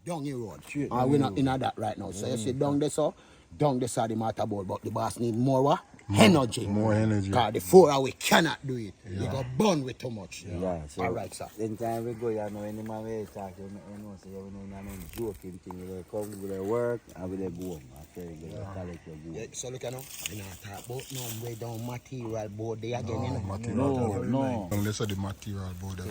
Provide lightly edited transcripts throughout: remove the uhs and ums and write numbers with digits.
down the road. Straight And down we're the not road. in that right now. So you see down there, so down there the matter about, but the boss need more what? Energy. More energy. Because the 4 hour we cannot do it. You got burn with too much. Yeah, so Alright, sir. anytime we go, you know, any man we talk, you know, so you know, no joking thing. We come, we work, and we go home. After you collect your go. Yeah, so look at now. We not talk about no way down material board there again, you know. Material. No. Unless the material board.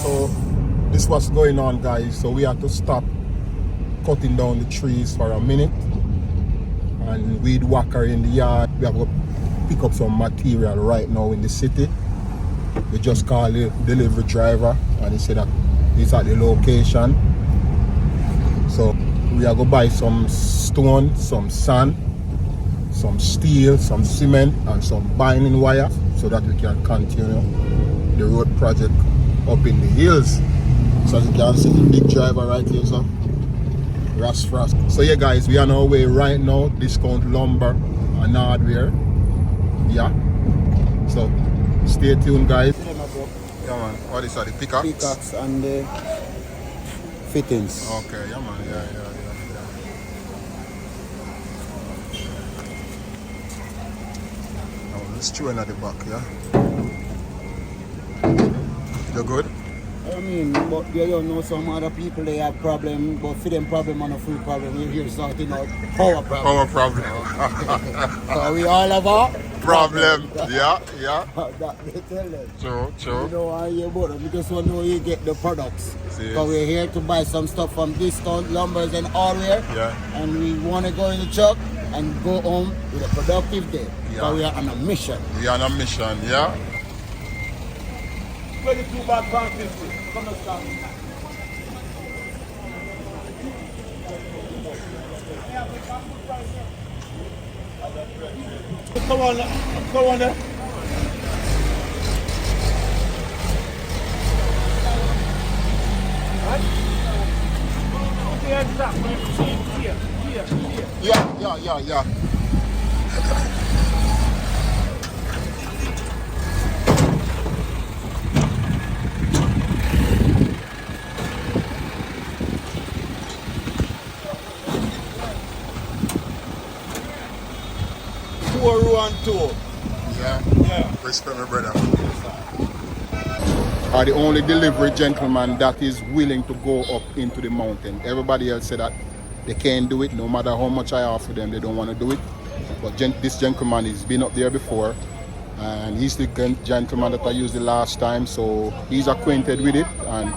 So this what's going on, guys. So we have to stop cutting down the trees for a minute and weed whacker in the yard. We have to pick up some material right now in the city. We just called the delivery driver and he said that he's at the location. So we are going to buy some stone, some sand, some steel, some cement and some binding wire so that we can continue the road project up in the hills. So as you can see, the big driver right here, so Frost. So yeah guys, we are on our way right now, Discount Lumber and hardware. Yeah. So stay tuned, guys. Yeah man, what is that, the pickaxe? Pickaxe and the fittings. Okay, yeah man, yeah. Now let's chew in at the back, yeah? You good? I mean, but you don't know some other people they have problem, but for them problem and a free problem, we hear something like power problem. Our problem. So we all have a Problem. Yeah. that they tell them. True. You know why you about them, we just want to know you get the products. See. Because we're here to buy some stuff from Discount Lumbers and hardware. Yeah. And we want to go in the truck and go home with a productive day. Yeah. So we are on a mission. We are on a mission, yeah? 22 back pound 50. Come on, stop. Come on there. Yeah. Yeah. Respect my brother. Are the only delivery gentleman that is willing to go up into the mountain. Everybody else said that they can't do it, no matter how much I offer them, they don't want to do it. But this gentleman has been up there before, and he's the gentleman that I used the last time, so he's acquainted with it, and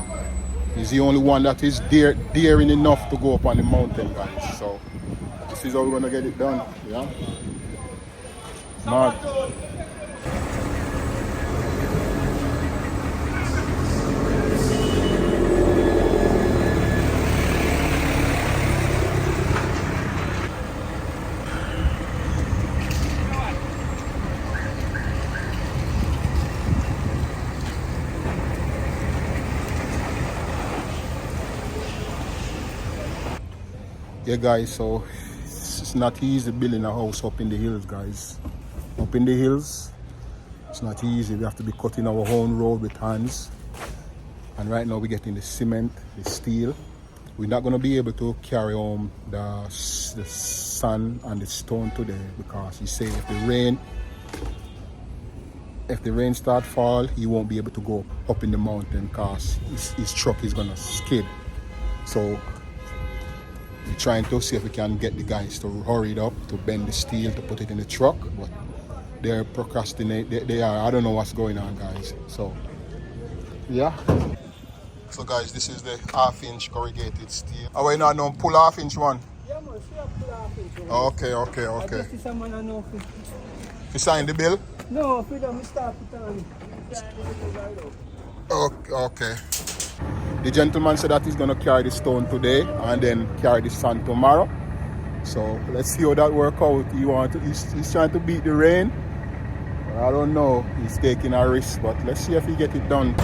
he's the only one that is daring enough to go up on the mountain, guys. So this is how we're gonna get it done, yeah. Mad. Yeah guys, so it's not easy building a house up in the hills, guys. Up in the hills, it's not easy. We have to be cutting our own road with hands. And right now we're getting the cement, the steel. We're not going to be able to carry home the sand and the stone today because he said if the rain start fall, he won't be able to go up in the mountain because his truck is going to skid. So we're trying to see if we can get the guys to hurry it up, to bend the steel, to put it in the truck, but they're procrastinating. They are, I don't know what's going on, guys. So, yeah. So guys, this is the half-inch corrugated steel. Oh, wait, no, pull half-inch one. Yeah, man, pull half-inch one. Okay. I just see someone I know. You sign the bill? No, if we don't start it on. Okay. The gentleman said that he's going to carry the stone today and then carry the sand tomorrow. So let's see how that works out. He's trying to beat the rain. I don't know. He's taking a risk, but let's see if he get it done.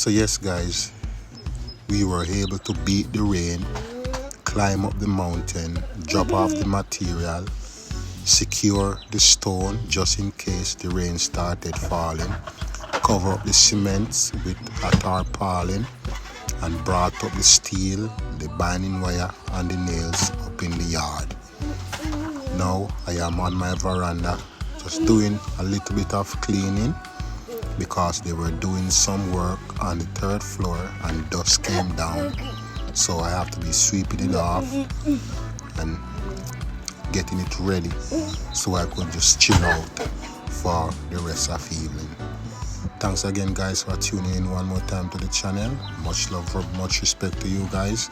So yes guys, we were able to beat the rain, climb up the mountain, drop off the material, secure the stone just in case the rain started falling, cover up the cement with a tarpaulin, and brought up the steel, the binding wire and the nails up in the yard. Now I am on my veranda just doing a little bit of cleaning because they were doing some work on the 3rd floor and dust came down. So I have to be sweeping it off and getting it ready so I could just chill out for the rest of the evening. Thanks again guys for tuning in one more time to the channel. Much love, much respect to you guys.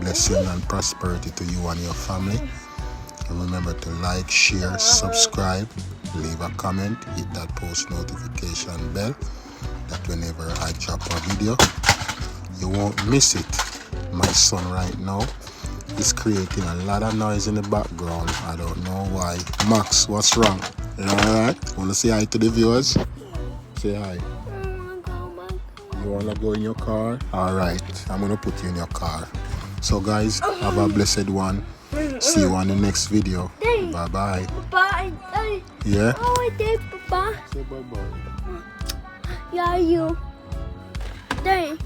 Blessing and prosperity to you and your family. And remember to like, share, subscribe, leave a comment, hit that post notification bell that whenever I drop a video you won't miss it. My son right now is creating a lot of noise in the background. I don't know why. Max, what's wrong? You alright? Wanna say hi to the viewers? Say hi. You wanna go in your car? Alright, I'm gonna put you in your car. So guys, have a blessed one. See you on the next video. Bye bye. Bye. Yeah? Oh, I did, Papa. Say bye bye. Yeah, you. Day.